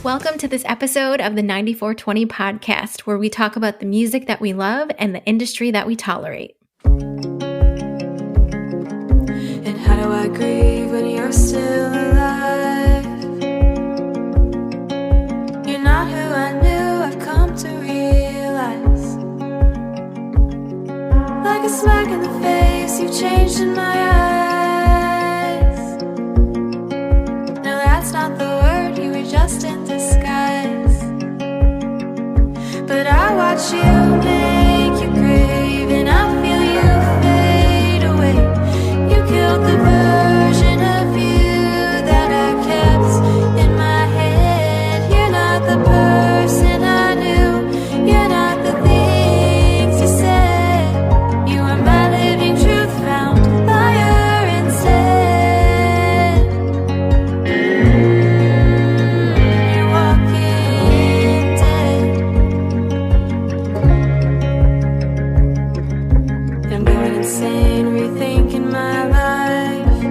Welcome to this episode of the 94twenty podcast, where we talk about the music that we love and the industry that we tolerate. And how do I grieve when you're still alive? You're not who I knew, I've come to realize. Like a smack in the face, you've changed in my eyes. No, that's not the word, you were just in disguise. But I watch you make your grave, and I feel you fade away. You killed the version of you that I kept in my head. You're not the person I knew, you're not the things you said. You are my living truth, found liar instead. You're walking dead. I'm going insane, rethinking my life.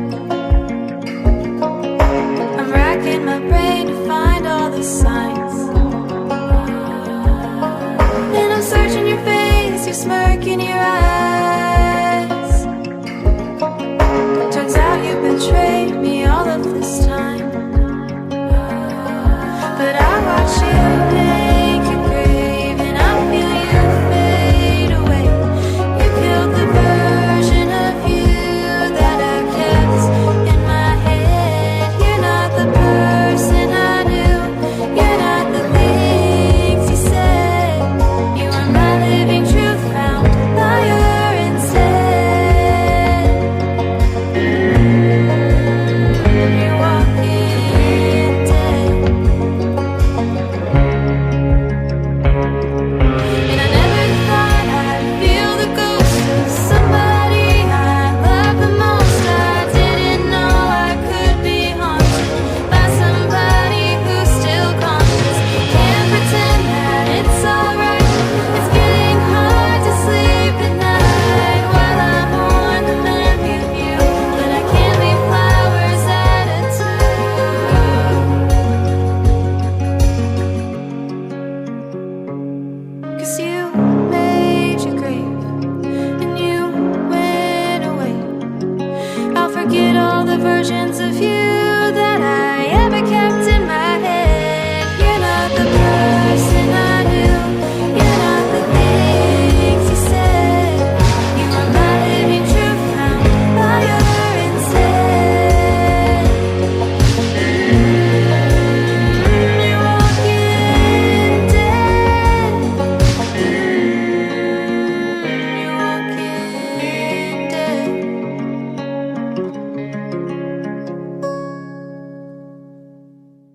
I'm racking my brain to find all the signs. And I'm searching your face, your smirk in your eyes. Turns out you betrayed me all of this time. But I watch you make your grave, and I feel you fade away. You killed the version of you that I kept in my head. You're not the person I knew, you're not the things you said. You are my living truth, found liar instead. You're walking dead. And I never thought I'd feel the ghost of somebody I love the most. I didn't know I could be haunted by somebody who's still conscious. Can't pretend that it's alright. It's getting hard to sleep at night while I mourn the memory of you. But I can't leave flowers at a tomb. 'Cause you made your grave and you went away. I'll forget all the versions of you that I ever kept in my head. You're not the person I knew, you're not the things you said. You are my living truth, found liar instead. You're walking dead. You're walking dead.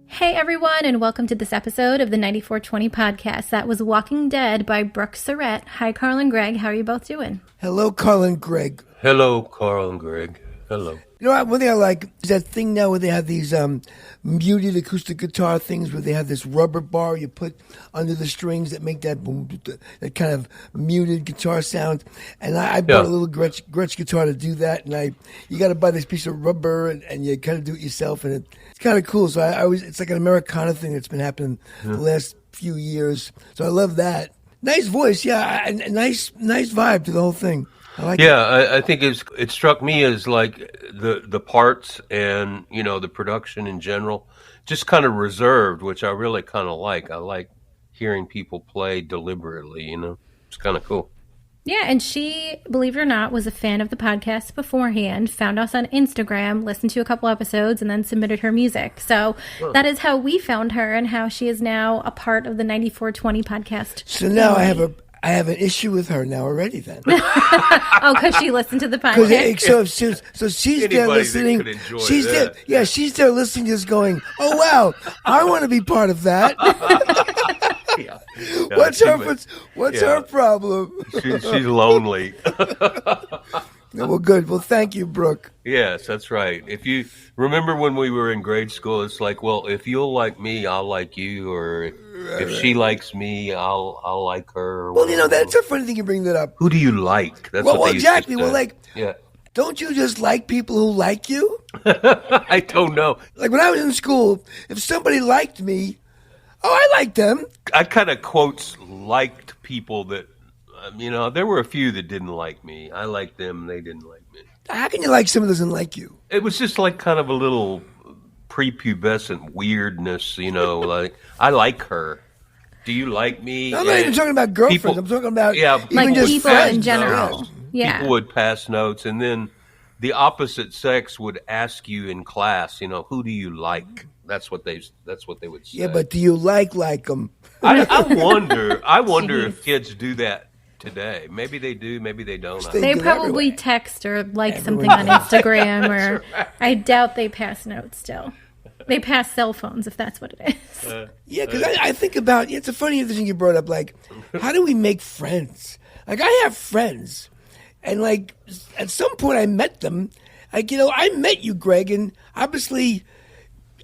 Hey everyone, and welcome to this episode of the 94twenty podcast. That was Walking Dead by Brooke Surrett. Hi Carl and Greg, how are you both doing? Hello, Carl and Greg. Hello, Carl and Greg. Hello. You know, one thing I like is that thing now where they have these muted acoustic guitar things where they have this rubber bar you put under the strings that make that boom, that kind of muted guitar sound. And I bought a little Gretsch guitar to do that. And you got to buy this piece of rubber and you kind of do it yourself. And it's kind of cool. So it's like an Americana thing that's been happening the last few years. So I love that. Nice voice, yeah, and nice vibe to the whole thing. I like it. I think it struck me as like the parts and, you know, the production in general, just kind of reserved, which I really kind of like. I like hearing people play deliberately, you know. It's kind of cool. Yeah, and she, believe it or not, was a fan of the podcast beforehand, found us on Instagram, listened to a couple episodes, and then submitted her music. So that is how we found her and how she is now a part of the 94twenty podcast. So now I have an issue with her now already then. Oh, because she listened to the podcast. So she's Anybody there that listening. could enjoy She's that. there. Yeah, she's there listening, just going, "Oh wow, I want to be part of that." Yeah. What's her problem? She's lonely. Yeah, well, good. Well, thank you, Brooke. Yes, that's right. If you remember when we were in grade school, it's like, well, if you'll like me, I'll like you, or if she likes me, I'll like her. Well, you know, that's a funny thing you bring that up. Who do you like? That's Well, what they exactly. used to Well, like, yeah. Don't you just like people who like you? I don't know. Like when I was in school, if somebody liked me, Oh, I like them. I kind of quotes liked people that, there were a few that didn't like me. I liked them, they didn't like me. How can you like someone who doesn't like you? It was just like kind of a little prepubescent weirdness, like, I like her. Do you like me? I'm not even talking about girlfriends. People- I'm talking about Yeah, even Like just people friends. in general. Yeah. People would pass notes, and then the opposite sex would ask you in class, who do you like? That's what they would say. Yeah, but do you like them? I wonder if kids do that today. Maybe they do, maybe they don't. I don't They do probably everywhere. text or like Everyone something on does. Instagram, or I doubt they pass notes still. They pass cell phones, if that's what it is. Yeah, because I think about it's a funny thing you brought up. Like, how do we make friends? Like, I have friends, and like at some point I met them. Like, I met you, Greg, and obviously,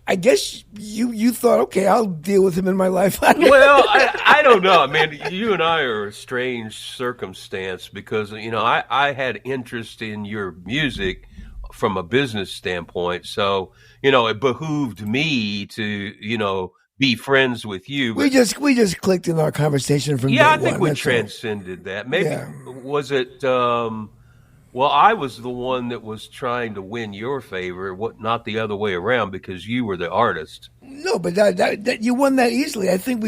I guess you thought, okay, I'll deal with him in my life. Well, I don't know. I mean, you and I are a strange circumstance because, I had interest in your music from a business standpoint. So, it behooved me to, be friends with you. we just clicked in our conversation from Yeah, I day think one. we That's all. transcended that. Maybe, Yeah. was it, well, I was the one that was trying to win your favor, not the other way around, because you were the artist. No, but that you won that easily. I think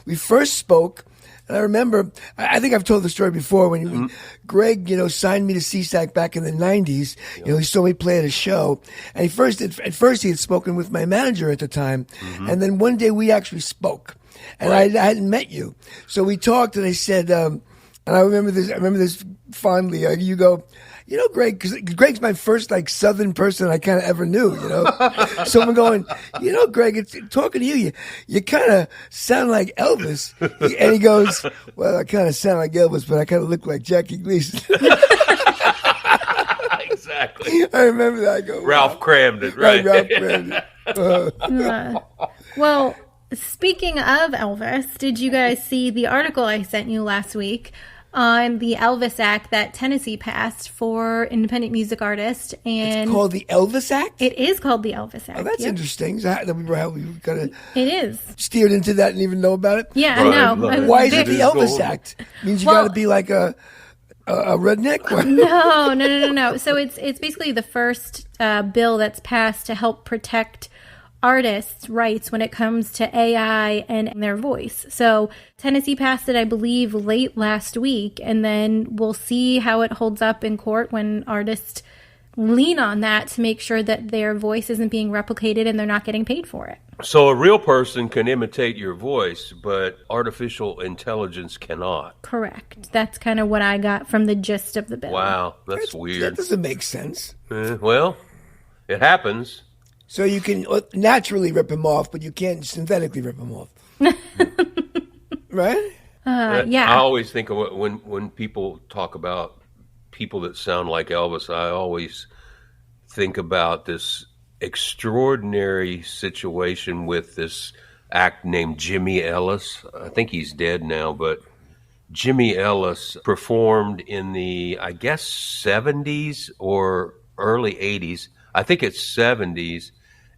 we first spoke, and I remember. I think I've told the story before when Greg, signed me to CSAC back in the '90s. He saw me play at a show, and at first he had spoken with my manager at the time, and then one day we actually spoke, and Right. I hadn't met you, so we talked, and I said, and I remember this fondly. You go. Greg, because Greg's my first Southern person I kind of ever knew. Someone going, Greg, it's talking to you. You kind of sound like Elvis, and he goes, well, I kind of sound like Elvis, but I kind of look like Jackie Gleason. Exactly. I remember that. I go, Ralph crammed it, right? Ralph Brandon. Well, speaking of Elvis, did you guys see the article I sent you last week on the ELVIS Act that Tennessee passed for independent music artists? And It's called the ELVIS Act. it is called the ELVIS Act. Oh, that's Yep. interesting. So how we kind of It is. steered into that and even know about it. Yeah, Right, I know. love I it. was Why is very- it the Elvis Act? Means you Well- got to be like a redneck. No. So it's basically the first bill that's passed to help protect artists' rights when it comes to AI and their voice. So Tennessee passed it, I believe, late last week, and then we'll see how it holds up in court when artists lean on that to make sure that their voice isn't being replicated and they're not getting paid for it. So a real person can imitate your voice, but artificial intelligence cannot. Correct. That's kind of what I got from the gist of the bill. Wow, that's That weird. doesn't make sense. Well, it happens. So you can naturally rip him off, but you can't synthetically rip him off. Right? Yeah. I always think of when people talk about people that sound like Elvis, I always think about this extraordinary situation with this act named Jimmy Ellis. I think he's dead now, but Jimmy Ellis performed in the, I guess, 70s or early 80s. I think it's 70s.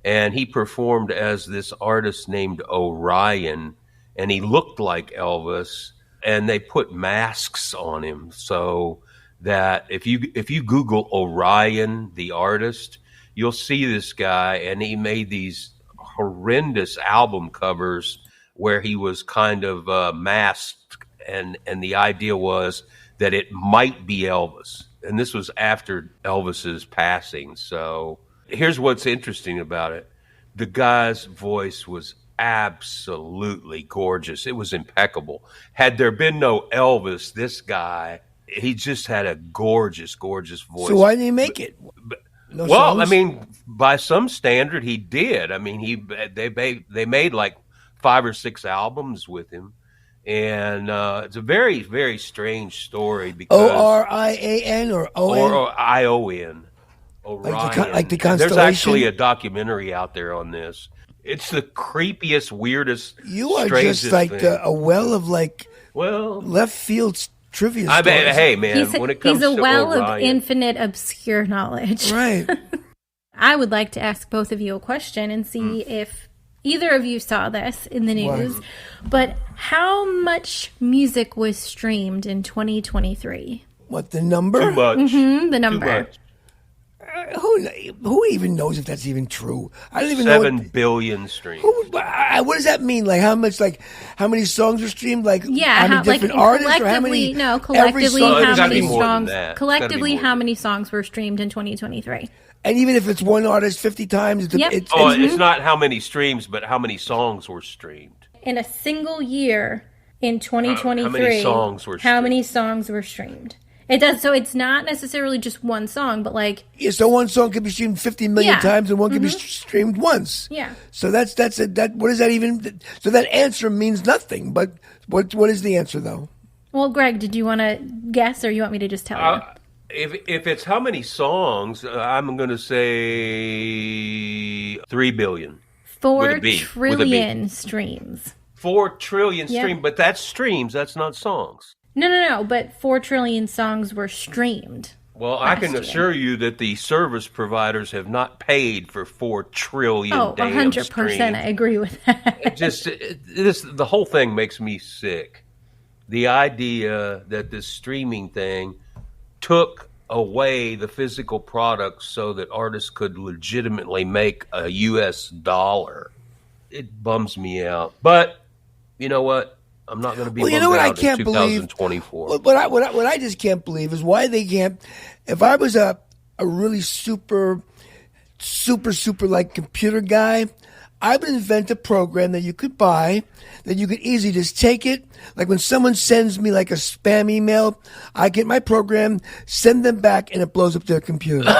And he performed as this artist named Orion, and he looked like Elvis, and they put masks on him so that if you Google Orion, the artist, you'll see this guy, and he made these horrendous album covers where he was kind of masked, and the idea was that it might be Elvis. And this was after Elvis's passing. So here's what's interesting about it. The guy's voice was absolutely gorgeous. It was impeccable. Had there been no Elvis, this guy, he just had a gorgeous, gorgeous voice. So why didn't he make it? No Well, songs? I mean, by some standard, he did. I mean, they made like 5 or 6 albums with him, and it's a very, very strange story because Orian or O-N? or ION, Orion. like the There's constellation? actually a documentary out there on this. It's the creepiest, weirdest, You are strangest just like thing. a well of Well, left field trivia I mean, stories. hey man, He's when it comes a to well of Orion, infinite obscure knowledge. Right. I would like to ask both of you a question and see if either of you saw this in the news, but how much music was streamed in 2023? What, the number? Too much. The number. Too much. Who even knows if that's even true? I don't even know. 7 billion streams. What does that mean? Like how much? Like how many songs were streamed? Like Yeah, how many different artists? Or how many? collectively, every how song- many more than songs? that. It's gotta be Collectively, more how than many songs were streamed in 2023? And even if it's one artist 50 times, Yep. It's not how many streams, but how many songs were streamed. In a single year in 2023, songs were how many streamed? songs were streamed? It does. So it's not necessarily just one song, but like, yeah, so one song could be streamed 50 million Yeah. times, and one could be streamed once. Yeah. So what does that even? So that answer means nothing. But what is the answer though? well, Greg, did you want to guess, or you want me to just tell you? If it's how many songs, I'm going to say 3 billion. 4 with a B, trillion streams. 4 trillion Yep. streams, but that's streams. That's not songs. No, but 4 trillion songs were streamed. Well, I can year. assure you that the service providers have not paid for 4 trillion Oh, damn 100%. I streams. agree with that. The whole thing makes me sick. The idea that this streaming thing took away the physical products so that artists could legitimately make a U.S. dollar. It bums me out. But you know what? I'm not going to be Well, you bummed know what I out can't in believe? 2024. What I just can't believe is why they can't. If I was a really super like computer guy, I would invent a program that you could buy, that you could easily just take it. Like when someone sends me like a spam email, I get my program, send them back, and it blows up their computer.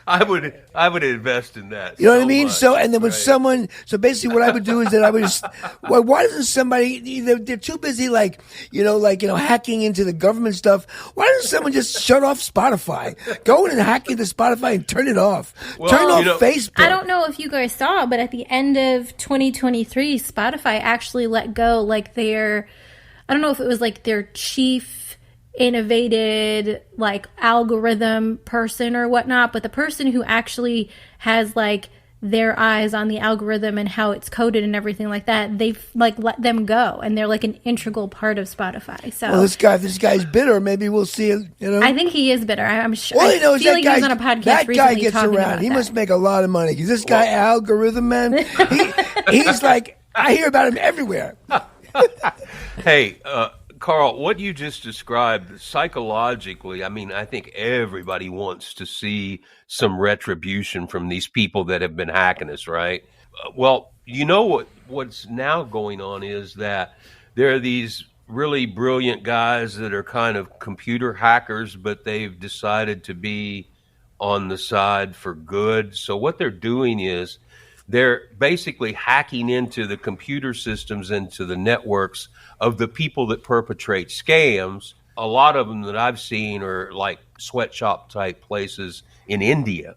I would invest in that. You know what I mean? much. So, and then when Right. someone, so basically what I would do is that I would just, why doesn't somebody, they're too busy like hacking into the government stuff. Why doesn't someone just shut off Spotify? Go in and hack into Spotify and turn it off. Well, Turn off you know- Facebook. I don't know if you guys saw, but at the end of 2023, Spotify actually let go like I don't know if it was like their chief innovated like algorithm person or whatnot, but the person who actually has like their eyes on the algorithm and how it's coded and everything like that, they've like let them go, and they're like an integral part of Spotify. So Well, if this guy's bitter, maybe we'll see it, you know. I think he is bitter. I'm sure. All I he knows feel that like guy, he was on a podcast that recently guy gets talking around. about He that. must make a lot of money because this guy, algorithm man, he's like, I hear about him everywhere. Hey, Carl, what you just described psychologically, I mean, I think everybody wants to see some retribution from these people that have been hacking us, right? Well, you know what's now going on is that there are these really brilliant guys that are kind of computer hackers, but they've decided to be on the side for good. So what they're doing is they're basically hacking into the computer systems, into the networks of the people that perpetrate scams. A lot of them that I've seen are like sweatshop type places in India.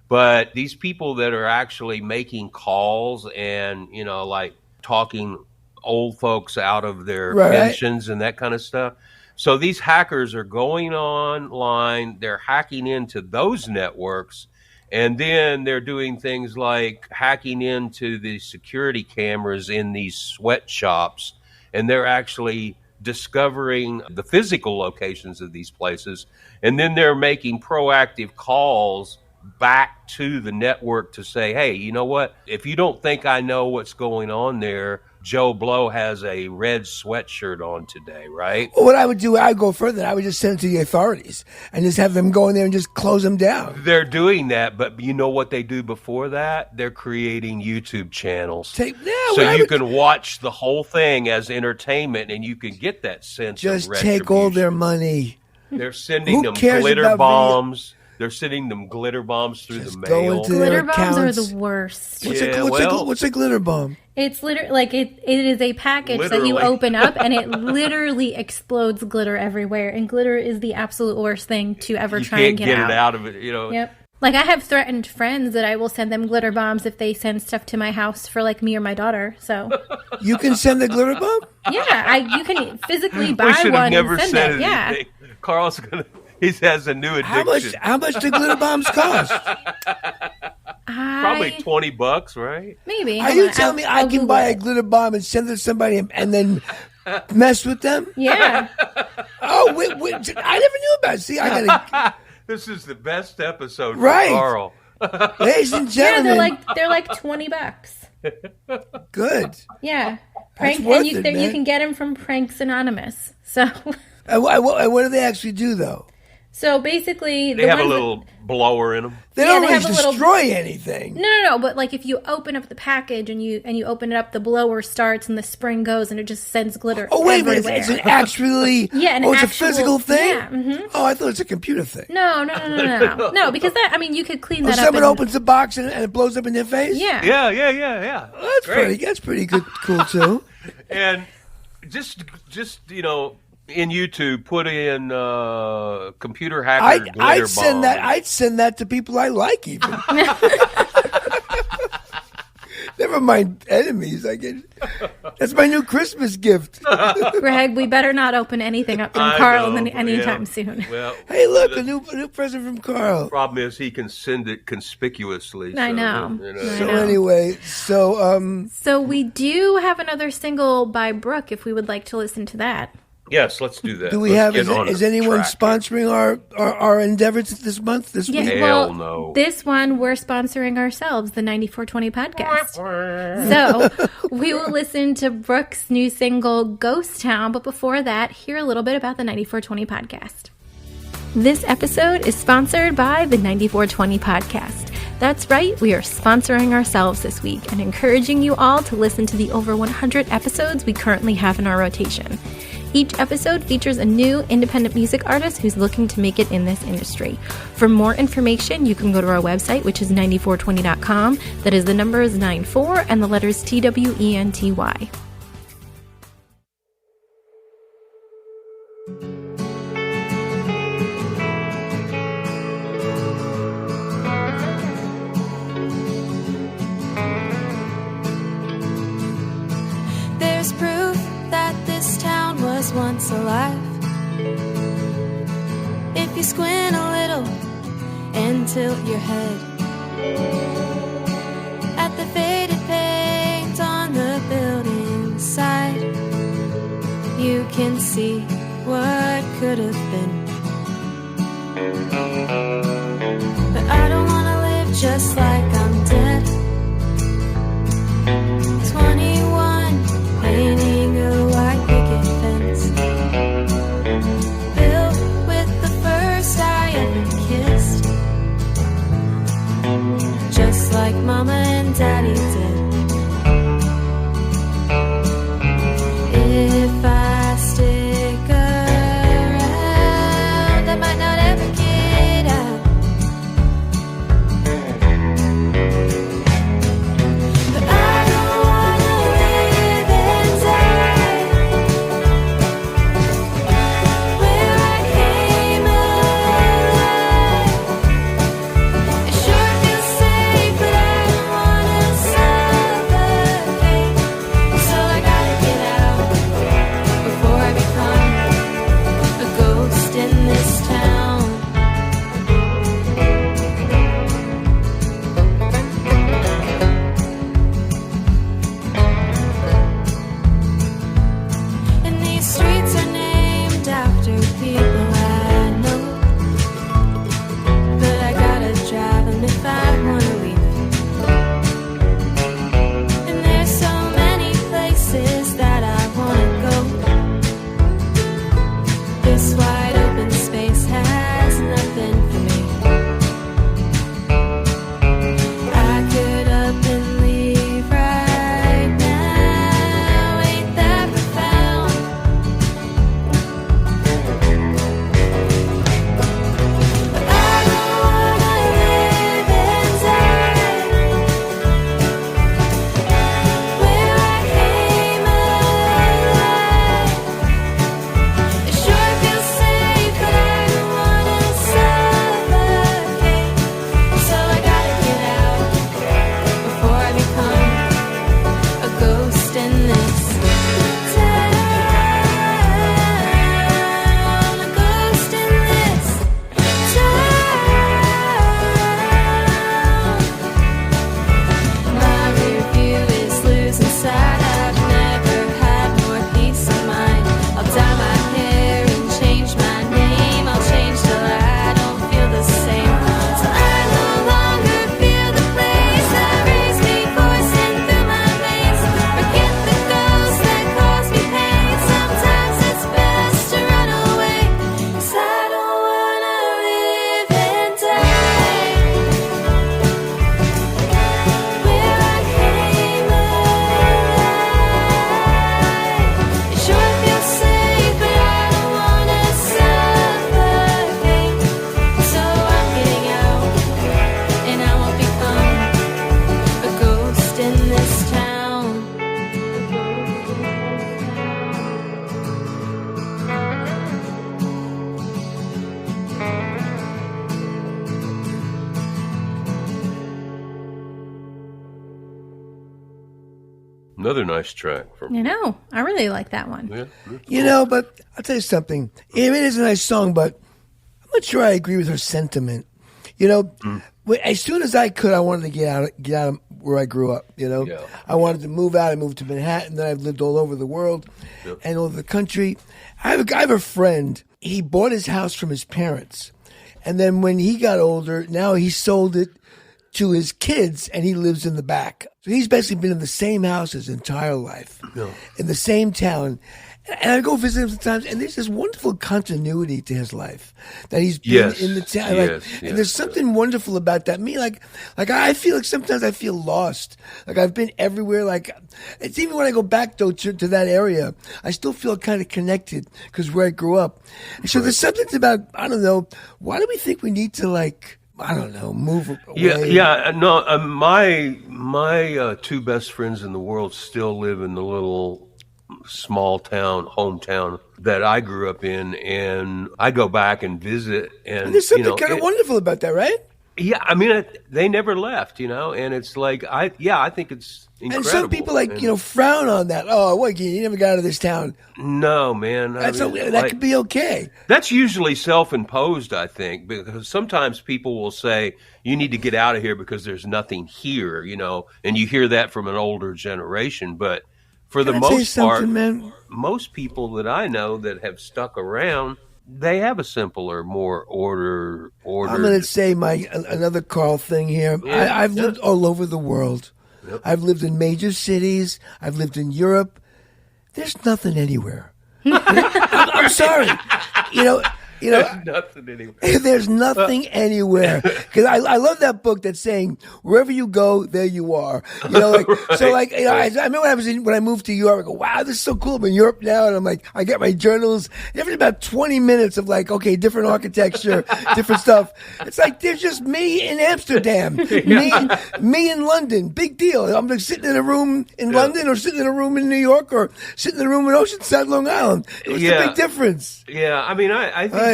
But these people that are actually making calls and, like talking old folks out of their pensions and that kind of stuff. So these hackers are going online, they're hacking into those networks, and then they're doing things like hacking into the security cameras in these sweatshops, and they're actually discovering the physical locations of these places, and then they're making proactive calls back to the network to say, hey, you know what? If you don't think I know what's going on there, Joe Blow has a red sweatshirt on today, right? Well, what I would do, I'd go further. I would just send it to the authorities and just have them go in there and just close them down. They're doing that, but you know what they do before that? They're creating YouTube channels. So you can watch the whole thing as entertainment, and you can get that sense of just retribution. take all their money. They're sending Who them cares glitter about bombs. They're sending them glitter bombs through Just the go mail. into Glitter their bombs are accounts. the worst. What's a glitter bomb? It's literally like it is a package that you Literally. open up and it literally explodes glitter everywhere. And glitter is the absolute worst thing to ever You try can't and get it out of it, Yep. Like I have threatened friends that I will send them glitter bombs if they send stuff to my house for like me or my daughter. So You can send a glitter bomb? yeah, you can physically We buy should one have never and send said it. Yeah. anything. Carl's he has a new addiction. How much do glitter bombs cost? Probably $20, right? Maybe. Are Hold you on, telling me I I'll can Google buy a it. glitter bomb and send it to somebody and then mess with them? Yeah. Oh, wait, I never knew about it. See, I gotta, This is the best episode for Right. Carl. ladies and Yeah, gentlemen, they're like $20. good. Yeah. Prank, worth and you, it, you man. can get them from Pranks Anonymous. So What do they actually do, though? so basically They have a ones that- little blower in them. They Yeah, don't they really have a little- destroy anything. No, but like if you open up the package and you open it up, the blower starts and the spring goes and it just sends glitter Oh, wait a minute. everywhere. It's an actually. Yeah, an it's actual- a physical thing? yeah, mhm. Oh, I thought it's a computer thing. No, no, because that, I mean, you could clean Oh, that up. someone and- opens the box and it blows up in their face? Yeah. Yeah. Oh, that's pretty good, cool, too. And just in YouTube, put in computer hacker glitter I'd send bomb. I'd send that to people I like, even. Never mind enemies. That's my new Christmas gift. Greg, we better not open anything up from I Carl know, anytime yeah. soon. Well, Hey, look, the a new present from Carl. problem is he can send it conspicuously. I so, know. So know. anyway, So we do have another single by Brooke if we would like to listen to that. Yes, let's do that. do we Let's have? get on Is the anyone track. sponsoring our endeavors this month? This Yeah, week? Hell well, no. this one we're sponsoring ourselves, the 94twenty podcast. So we will listen to Brooke's new single, Ghost Town. But before that, hear a little bit about the 94twenty podcast. This episode is sponsored by the 94twenty podcast. That's right, we are sponsoring ourselves this week and encouraging you all to listen to the over 100 episodes we currently have in our rotation. Each episode features a new independent music artist who's looking to make it in this industry. For more information, you can go to our website, which is 94twenty.com. That is, the number is 94 and the letters TWENTY. There's proof that this town was once alive. If you squint a little and tilt your head at the faded paint on the building side, you can see what could have been. But I don't wanna live just like I'm dead. 21, painting a white picket fence, built with the first I ever kissed, just like Mama and Daddy did. If I stick around, I might not ever get out. But I don't wanna live and die where I came alive. It sure feels safe, but I don't wanna sigh. Another nice track. You know, I really like that one. Yeah, You know, but I'll tell you something. It is a nice song, but I'm not sure I agree with her sentiment. You know, as soon as I could, I wanted to get out of where I grew up. You know, Yeah. I wanted to move out. I moved to Manhattan. Then I've lived all over the world and all over the country. I have a friend. He bought his house from his parents, and then when he got older, now he sold it to his kids, and he lives in the back. So he's basically been in the same house his entire life, in the same town. And I go visit him sometimes, and there's this wonderful continuity to his life that he's been in the town. And there's something wonderful about that. Me, like I feel like sometimes I feel lost. Like I've been everywhere. Like it's even when I go back though to that area, I still feel kind of connected because where I grew up. And so there's something about, I don't know, why do we think we need to I don't know, move away? No, my two best friends in the world still live in the little small town, hometown that I grew up in, and I go back and visit. And there's something kind of wonderful about that, right? Yeah, I mean, they never left, and it's like, I think it's incredible. And some people frown on that. Oh, what, you never got out of this town. No, man. That could be okay. That's usually self-imposed, I think, because sometimes people will say, you need to get out of here because there's nothing here, and you hear that from an older generation. But for the most part, most people that I know that have stuck around, they have a simpler, more ordered. I'm going to say another Carl thing here. Yeah, I've lived all over the world. Yep. I've lived in major cities. I've lived in Europe. There's nothing anywhere. I'm sorry. There's nothing anywhere. There's nothing anywhere. Because I love that book that's saying, wherever you go, there you are. I remember when I moved to Europe, I go, wow, this is so cool. I'm in Europe now. And I'm like, I get my journals. Every about 20 minutes of different architecture, different stuff. It's like, there's just me in Amsterdam. Me in London. Big deal. I'm like sitting in a room in London or sitting in a room in New York or sitting in a room in Oceanside, Long Island. It's a big difference. Yeah. I mean, I think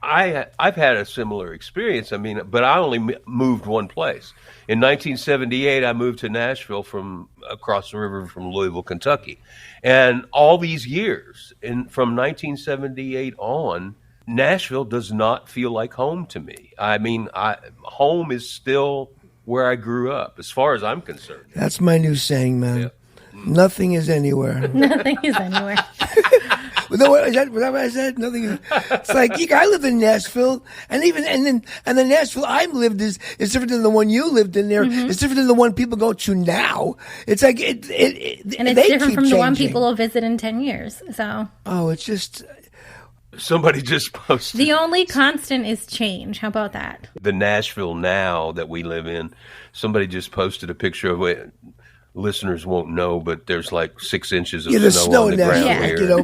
I've had a similar experience. I mean, but I only moved one place. In 1978, I moved to Nashville from across the river from Louisville, Kentucky. And all these years, from 1978 on, Nashville does not feel like home to me. I mean, home is still where I grew up, as far as I'm concerned. That's my new saying, man. Yeah. Nothing is anywhere. Nothing is anywhere. Was that what I said? Nothing. It's like I lived in Nashville, and the Nashville I lived is different than the one you lived in there. Mm-hmm. It's different than the one people go to now. It's like and it's different from the one people will visit in 10 years. So it's just. Somebody just posted. The only constant is change. How about that? The Nashville now that we live in. Somebody just posted a picture of it. Listeners won't know, but there's like 6 inches of snow on the ground here.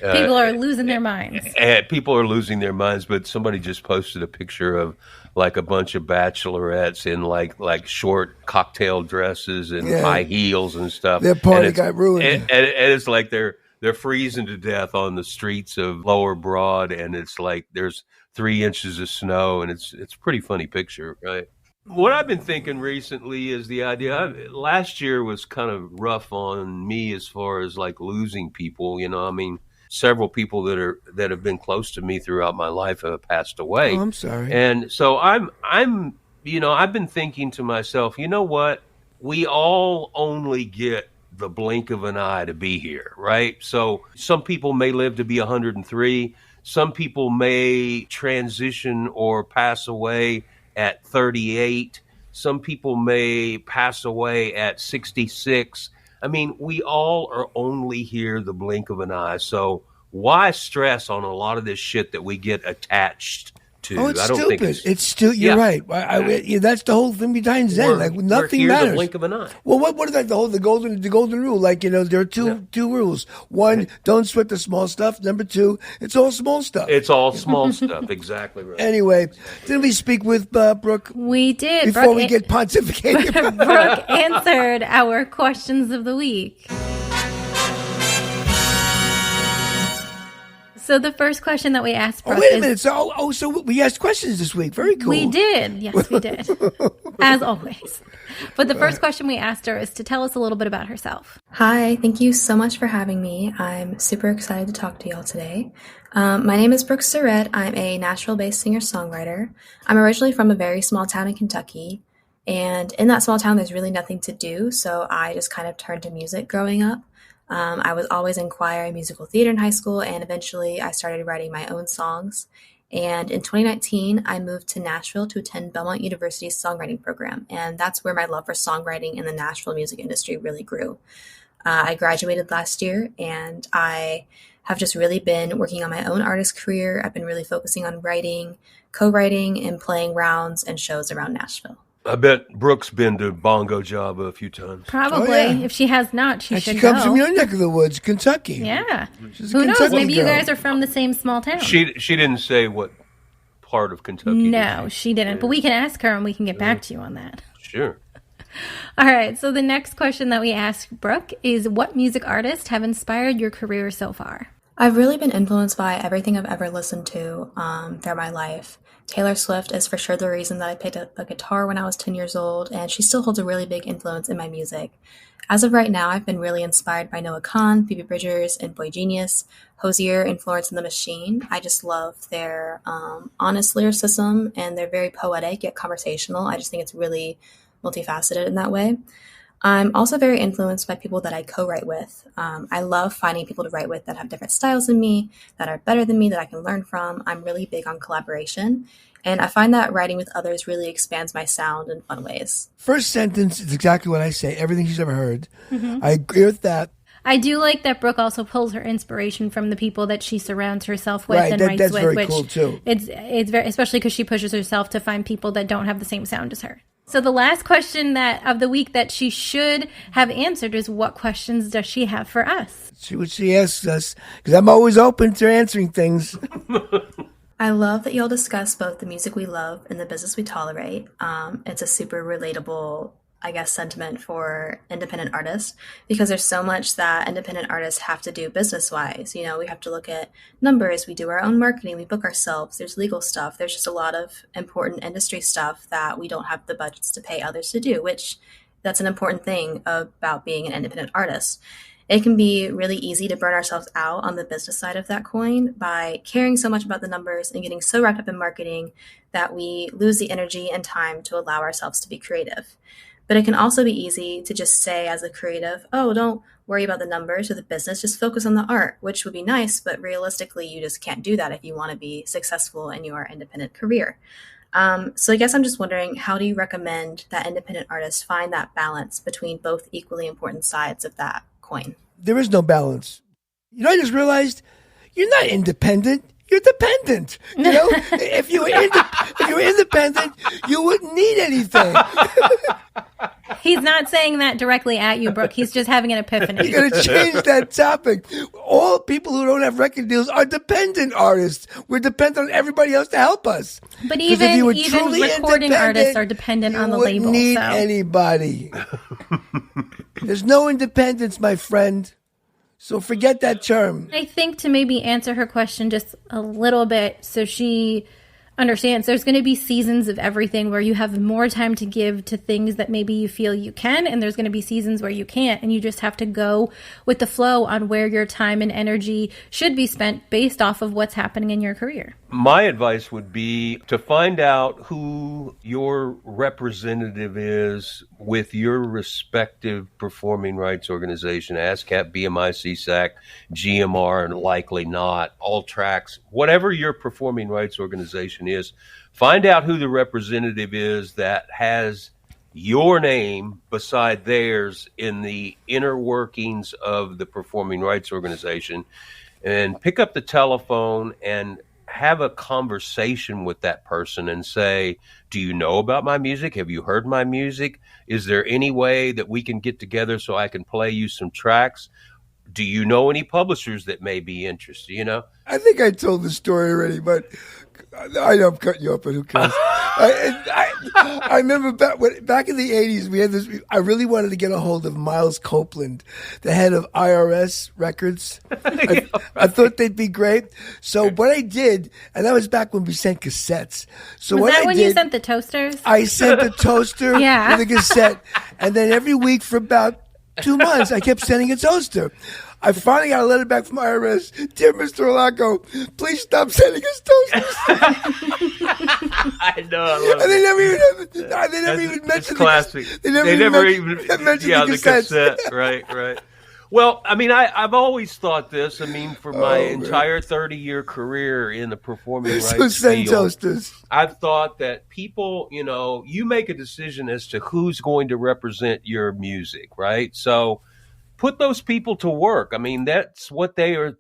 People are losing their minds. People are losing their minds, but somebody just posted a picture of like a bunch of bachelorettes in like short cocktail dresses and high heels and stuff. Their party got ruined. And it's like they're freezing to death on the streets of Lower Broad, and it's like there's 3 inches of snow, and it's a pretty funny picture, right? What I've been thinking recently is the idea. Last year was kind of rough on me as far as like losing people. I mean, several people that have been close to me throughout my life have passed away. Oh, I'm sorry. And so I've been thinking to myself, you know what? We all only get the blink of an eye to be here, right? So some people may live to be 103. Some people may transition or pass away at 38. Some people may pass away at 66. I mean, we all are only here the blink of an eye. So why stress on a lot of this shit that we get attached to? Oh, it's stupid. It's stupid. You're right. That's the whole thing behind Zen. Nothing matters. The blink of an eye. Well, what is that? The golden rule. There are two rules. One, don't sweat the small stuff. Number two, it's all small stuff. It's all small stuff. Exactly right. Anyway, didn't we speak with Brooke? We did. Before we get pontificated. Brooke answered our questions of the week. So the first question that we asked Brooke wait a is, minute. So we asked questions this week. Very cool. we did. Yes, we did. As always. But the first question we asked her is to tell us a little bit about herself. Hi, thank you so much for having me. I'm super excited to talk to y'all today. My name is Brooke Surrett. I'm a Nashville-based singer-songwriter. I'm originally from a very small town in Kentucky, and in that small town, there's really nothing to do, so I just kind of turned to music growing up. I was always in choir and musical theater in high school, and eventually I started writing my own songs. And in 2019, I moved to Nashville to attend Belmont University's songwriting program, and that's where my love for songwriting in the Nashville music industry really grew. I graduated last year, and I have just really been working on my own artist career. I've been really focusing on writing, co-writing, and playing rounds and shows around Nashville. I bet Brooke's been to Bongo Java a few times. Probably. Oh, yeah. If she has not, she And should she comes go. from your neck of the woods, Kentucky. Yeah. She's a Who knows? Kentucky Maybe you girl. guys are from the same small town. She didn't say what part of Kentucky. No, did she didn't. But we can ask her and we can get back to you on that. Sure. All right. So the next question that we asked Brooke is, what music artists have inspired your career so far? I've really been influenced by everything I've ever listened to throughout my life. Taylor Swift is for sure the reason that I picked up a guitar when I was 10 years old, and she still holds a really big influence in my music. As of right now, I've been really inspired by Noah Kahan, Phoebe Bridgers, and Boy Genius, Hozier, and Florence and the Machine. I just love their honest lyricism, and they're very poetic yet conversational. I just think it's really multifaceted in that way. I'm also very influenced by people that I co-write with. I love finding people to write with that have different styles than me, that are better than me, that I can learn from. I'm really big on collaboration, and I find that writing with others really expands my sound in fun ways. First sentence is exactly what I say. Everything she's ever heard. Mm-hmm. I agree with that. I do like that Brooke also pulls her inspiration from the people that she surrounds herself with Right, and that- writes that's with, very which cool, too. It's very, especially because she pushes herself to find people that don't have the same sound as her. So the last question that of the week that she should have answered is, what questions does she have for us? See what she asks us, because I'm always open to answering things. I love that y'all discuss both the music we love and the business we tolerate. It's a super relatable, I guess, sentiment for independent artists, because there's so much that independent artists have to do business-wise. You know, we have to look at numbers, we do our own marketing, we book ourselves, there's legal stuff, there's just a lot of important industry stuff that we don't have the budgets to pay others to do, which that's an important thing about being an independent artist. It can be really easy to burn ourselves out on the business side of that coin by caring so much about the numbers and getting so wrapped up in marketing that we lose the energy and time to allow ourselves to be creative. But it can also be easy to just say as a creative, oh, don't worry about the numbers or the business, just focus on the art, which would be nice, but realistically, you just can't do that if you want to be successful in your independent career. So I guess I'm just wondering, how do you recommend that independent artists find that balance between both equally important sides of that coin? There is no balance. You know, I just realized you're not independent. You're dependent. You know, if you were independent, you wouldn't need anything. He's not saying that directly at you, Brooke. He's just having an epiphany. You're going to change that topic. All people who don't have record deals are dependent artists. We're dependent on everybody else to help us. But 'Cause if you were even truly recording artists independent, are dependent you on the wouldn't label. need So. anybody. There's no independence, my friend. So forget that term. I think to maybe answer her question just a little bit so she understands, there's going to be seasons of everything where you have more time to give to things that maybe you feel you can, and there's going to be seasons where you can't, and you just have to go with the flow on where your time and energy should be spent based off of what's happening in your career. My advice would be to find out who your representative is with your respective performing rights organization, ASCAP, BMI, CSAC, GMR, and likely not, all tracks, whatever your performing rights organization is. Find out who the representative is that has your name beside theirs in the inner workings of the performing rights organization, and pick up the telephone and have a conversation with that person and say, do you know about my music? Have you heard my music? Is there any way that we can get together so I can play you some tracks? Do you know any publishers that may be interested? You know, I think I told the story already, but I know I'm cutting you up, but who cares? I remember back in the 80s, we had this. I really wanted to get a hold of Miles Copeland, the head of IRS records. I thought they'd be great. So what I did, and that was back when we sent cassettes. So Was what that I when did, you sent the toasters? I sent the toaster Yeah. with a cassette, and then every week for about 2 months, I kept sending a toaster. I finally got a letter back from IRS. Dear Mr. Olaco, please stop sending us toasters. I know. I love And they it. never even mentioned classic. They never even mentioned yeah, the the cassettes. cassette. Right. Well, I mean, I've always thought this. I mean, for my entire 30-year career in the performing rights So send field, toasters. I've thought that people, you make a decision as to who's going to represent your music, right? So put those people to work. I mean, that's what they're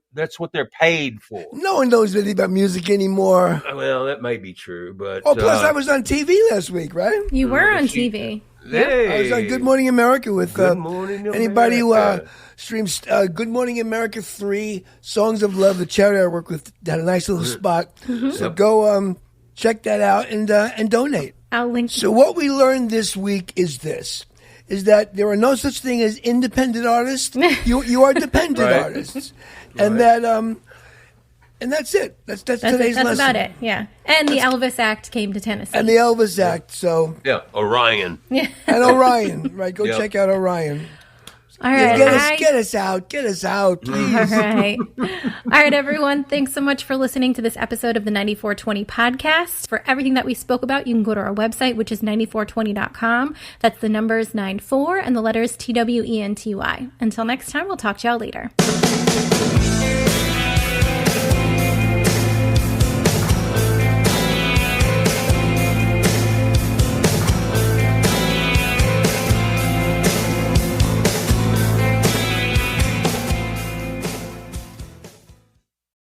paid for. No one knows anything about music anymore. Well, that may be true, but Plus I was on TV last week, right? You were on TV. hey, I was on Good Morning America with Good Morning anybody who America. streams Good Morning America 3, Songs of Love, the charity I work with, had a nice little spot. So go check that out and donate. I'll link. So what we learned this week is that there are no such thing as independent artists. You are dependent Right. artists, and that and that's it. That's today's That's lesson. about it. Yeah. And the ELVIS Act came to Tennessee. And the Elvis Act. So Yeah, Orion. and Orion, right? Go Yep. check out Orion. All right. Get us out, please. All right. All right, everyone. Thanks so much for listening to this episode of the 9420 podcast. For everything that we spoke about, you can go to our website, which is 94twenty.com. That's the numbers 94 and the letters TWENTY. Until next time, we'll talk to y'all later.